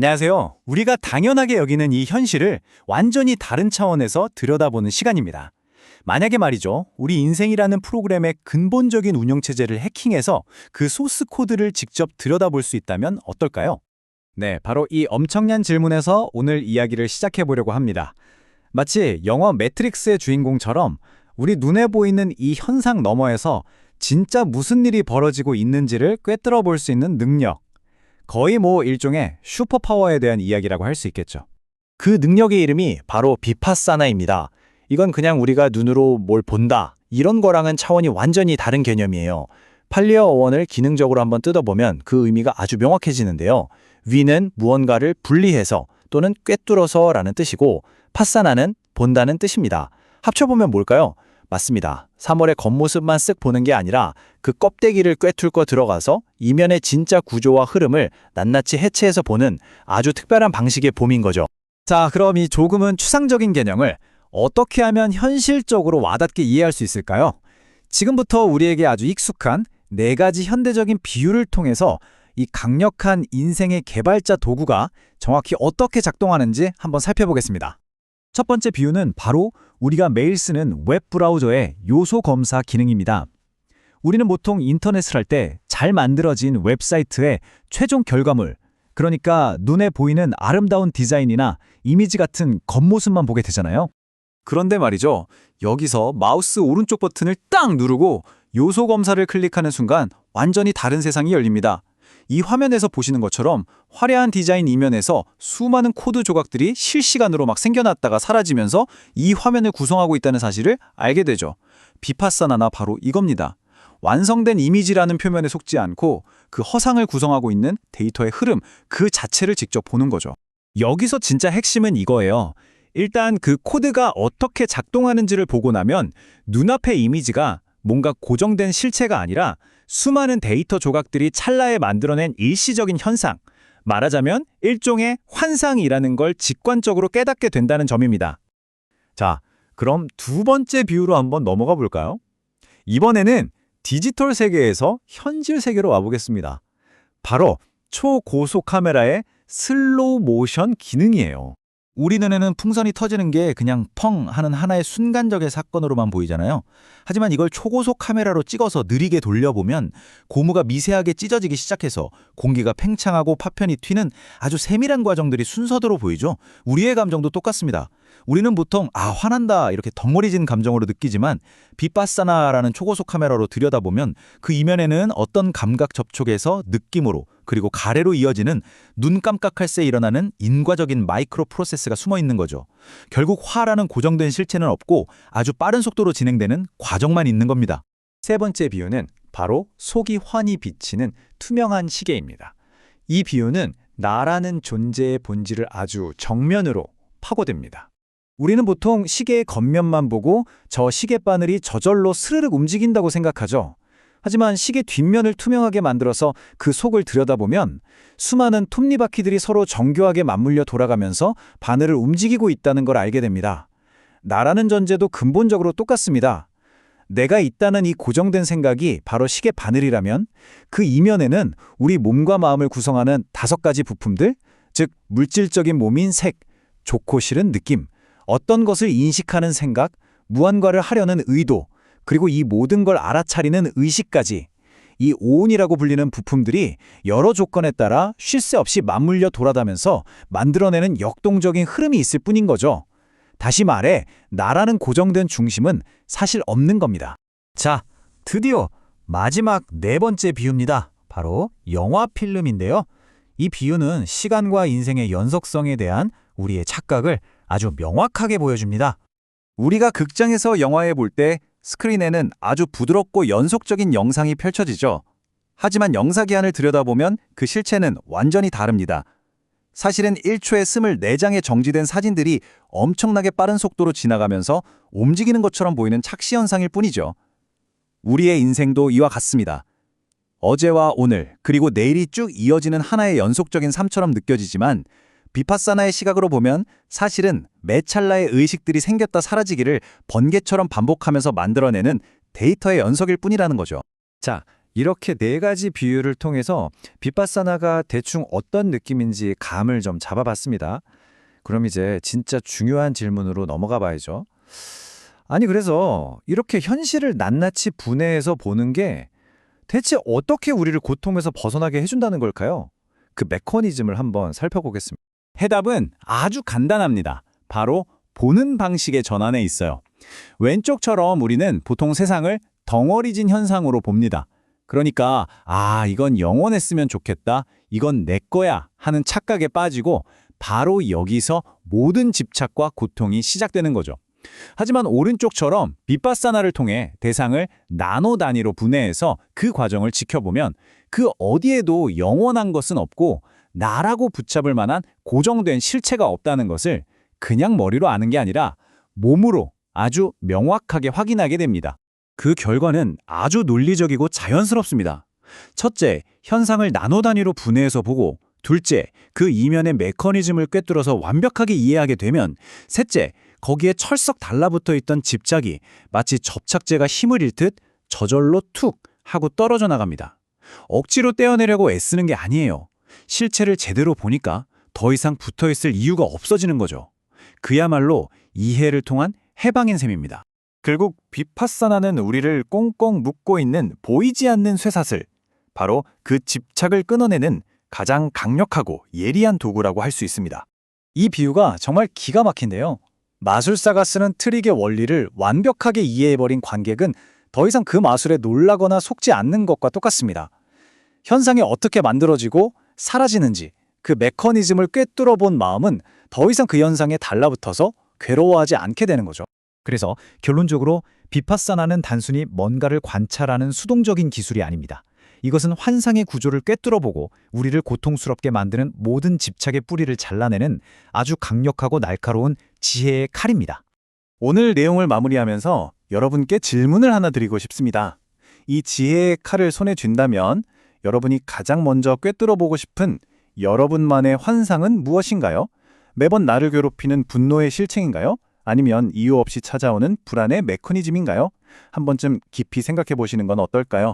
안녕하세요. 우리가 당연하게 여기는 이 현실을 완전히 다른 차원에서 들여다보는 시간입니다. 만약에 말이죠, 우리 인생이라는 프로그램의 근본적인 운영체제를 해킹해서 그 소스 코드를 직접 들여다볼 수 있다면 어떨까요? 네, 바로 이 엄청난 질문에서 오늘 이야기를 시작해 보려고 합니다. 마치 영화 매트릭스의 주인공처럼 우리 눈에 보이는 이 현상 너머에서 진짜 무슨 일이 벌어지고 있는지를 꿰뚫어 볼 수 있는 능력. 거의 일종의 슈퍼파워에 대한 이야기라고 할 수 있겠죠. 그 능력의 이름이 바로 비파사나입니다. 이건 그냥 우리가 눈으로 뭘 본다, 이런 거랑은 차원이 완전히 다른 개념이에요. 팔리어 어원을 기능적으로 한번 뜯어보면 그 의미가 아주 명확해지는데요. 위는 무언가를 분리해서 또는 꿰뚫어서 라는 뜻이고, 파사나는 본다는 뜻입니다. 합쳐보면 뭘까요? 맞습니다. 3월의 겉모습만 쓱 보는 게 아니라 그 껍데기를 꿰뚫고 들어가서 이면의 진짜 구조와 흐름을 낱낱이 해체해서 보는 아주 특별한 방식의 봄인 거죠. 자, 그럼 이 조금은 추상적인 개념을 어떻게 하면 현실적으로 와닿게 이해할 수 있을까요? 지금부터 우리에게 아주 익숙한 4가지 현대적인 비유를 통해서 이 강력한 인생의 개발자 도구가 정확히 어떻게 작동하는지 한번 살펴보겠습니다. 첫 번째 비유는 바로 우리가 매일 쓰는 웹 브라우저의 요소 검사 기능입니다. 우리는 보통 인터넷을 할 때 잘 만들어진 웹사이트의 최종 결과물, 그러니까 눈에 보이는 아름다운 디자인이나 이미지 같은 겉모습만 보게 되잖아요. 그런데 말이죠, 여기서 마우스 오른쪽 버튼을 딱 누르고 요소 검사를 클릭하는 순간 완전히 다른 세상이 열립니다. 이 화면에서 보시는 것처럼 화려한 디자인 이면에서 수많은 코드 조각들이 실시간으로 막 생겨났다가 사라지면서 이 화면을 구성하고 있다는 사실을 알게 되죠. 비파사나나 바로 이겁니다. 완성된 이미지라는 표면에 속지 않고 그 허상을 구성하고 있는 데이터의 흐름, 그 자체를 직접 보는 거죠. 여기서 진짜 핵심은 이거예요. 일단 그 코드가 어떻게 작동하는지를 보고 나면 눈앞의 이미지가 뭔가 고정된 실체가 아니라 수많은 데이터 조각들이 찰나에 만들어낸 일시적인 현상, 말하자면 일종의 환상이라는 걸 직관적으로 깨닫게 된다는 점입니다. 자, 그럼 두 번째 비유로 한번 넘어가 볼까요? 이번에는 디지털 세계에서 현실 세계로 와보겠습니다. 바로 초고속 카메라의 슬로우 모션 기능이에요. 우리 눈에는 풍선이 터지는 게 그냥 펑 하는 하나의 순간적인 사건으로만 보이잖아요. 하지만 이걸 초고속 카메라로 찍어서 느리게 돌려보면 고무가 미세하게 찢어지기 시작해서 공기가 팽창하고 파편이 튀는 아주 세밀한 과정들이 순서대로 보이죠. 우리의 감정도 똑같습니다. 우리는 보통 화난다 이렇게 덩어리진 감정으로 느끼지만 비파사나라는 초고속 카메라로 들여다보면 그 이면에는 어떤 감각 접촉에서 느낌으로 그리고 가래로 이어지는 눈 깜짝할 새 일어나는 인과적인 마이크로 프로세스가 숨어 있는 거죠. 결국 화라는 고정된 실체는 없고 아주 빠른 속도로 진행되는 과정만 있는 겁니다. 세 번째 비유는 바로 속이 환히 비치는 투명한 시계입니다. 이 비유는 나라는 존재의 본질을 아주 정면으로 파고듭니다. 우리는 보통 시계의 겉면만 보고 저 시계바늘이 저절로 스르륵 움직인다고 생각하죠. 하지만 시계 뒷면을 투명하게 만들어서 그 속을 들여다보면 수많은 톱니바퀴들이 서로 정교하게 맞물려 돌아가면서 바늘을 움직이고 있다는 걸 알게 됩니다. 나라는 존재도 근본적으로 똑같습니다. 내가 있다는 이 고정된 생각이 바로 시계 바늘이라면 그 이면에는 우리 몸과 마음을 구성하는 5가지 부품들, 즉 물질적인 몸인 색, 좋고 싫은 느낌, 어떤 것을 인식하는 생각, 무언가를 하려는 의도, 그리고 이 모든 걸 알아차리는 의식까지, 이 오온이라고 불리는 부품들이 여러 조건에 따라 쉴 새 없이 맞물려 돌아가면서 만들어내는 역동적인 흐름이 있을 뿐인 거죠. 다시 말해, 나라는 고정된 중심은 사실 없는 겁니다. 자, 드디어 마지막 4번째 비유입니다. 바로 영화 필름인데요. 이 비유는 시간과 인생의 연속성에 대한 우리의 착각을 아주 명확하게 보여줍니다. 우리가 극장에서 영화에 볼 때 스크린에는 아주 부드럽고 연속적인 영상이 펼쳐지죠. 하지만 영사기안을 들여다보면 그 실체는 완전히 다릅니다. 사실은 1초에 24장의 정지된 사진들이 엄청나게 빠른 속도로 지나가면서 움직이는 것처럼 보이는 착시 현상일 뿐이죠. 우리의 인생도 이와 같습니다. 어제와 오늘, 그리고 내일이 쭉 이어지는 하나의 연속적인 삶처럼 느껴지지만 비파사나의 시각으로 보면 사실은 매 찰나의 의식들이 생겼다 사라지기를 번개처럼 반복하면서 만들어내는 데이터의 연속일 뿐이라는 거죠. 자, 이렇게 네 가지 비유를 통해서 비파사나가 대충 어떤 느낌인지 감을 좀 잡아봤습니다. 그럼 이제 진짜 중요한 질문으로 넘어가 봐야죠. 아니, 그래서 이렇게 현실을 낱낱이 분해해서 보는 게 대체 어떻게 우리를 고통에서 벗어나게 해준다는 걸까요? 그 메커니즘을 한번 살펴보겠습니다. 해답은 아주 간단합니다. 바로 보는 방식의 전환에 있어요. 왼쪽처럼 우리는 보통 세상을 덩어리진 현상으로 봅니다. 그러니까 이건 영원했으면 좋겠다, 이건 내 거야 하는 착각에 빠지고 바로 여기서 모든 집착과 고통이 시작되는 거죠. 하지만 오른쪽처럼 비파사나를 통해 대상을 나노 단위로 분해해서 그 과정을 지켜보면 그 어디에도 영원한 것은 없고 나라고 붙잡을 만한 고정된 실체가 없다는 것을 그냥 머리로 아는 게 아니라 몸으로 아주 명확하게 확인하게 됩니다. 그 결과는 아주 논리적이고 자연스럽습니다. 첫째, 현상을 나노 단위로 분해해서 보고, 둘째, 그 이면의 메커니즘을 꿰뚫어서 완벽하게 이해하게 되면, 셋째, 거기에 철썩 달라붙어 있던 집착이 마치 접착제가 힘을 잃듯 저절로 툭 하고 떨어져 나갑니다. 억지로 떼어내려고 애쓰는 게 아니에요. 실체를 제대로 보니까 더 이상 붙어있을 이유가 없어지는 거죠. 그야말로 이해를 통한 해방인 셈입니다. 결국 비파사나는 우리를 꽁꽁 묶고 있는 보이지 않는 쇠사슬, 바로 그 집착을 끊어내는 가장 강력하고 예리한 도구라고 할 수 있습니다. 이 비유가 정말 기가 막힌데요. 마술사가 쓰는 트릭의 원리를 완벽하게 이해해버린 관객은 더 이상 그 마술에 놀라거나 속지 않는 것과 똑같습니다. 현상이 어떻게 만들어지고 사라지는지 그 메커니즘을 꿰뚫어 본 마음은 더 이상 그 현상에 달라붙어서 괴로워하지 않게 되는 거죠. 그래서 결론적으로 비파사나는 단순히 뭔가를 관찰하는 수동적인 기술이 아닙니다. 이것은 환상의 구조를 꿰뚫어보고 우리를 고통스럽게 만드는 모든 집착의 뿌리를 잘라내는 아주 강력하고 날카로운 지혜의 칼입니다. 오늘 내용을 마무리하면서 여러분께 질문을 하나 드리고 싶습니다. 이 지혜의 칼을 손에 쥔다면 여러분이 가장 먼저 꿰뚫어보고 싶은 여러분만의 환상은 무엇인가요? 매번 나를 괴롭히는 분노의 실체인가요? 아니면 이유 없이 찾아오는 불안의 메커니즘인가요? 한 번쯤 깊이 생각해 보시는 건 어떨까요?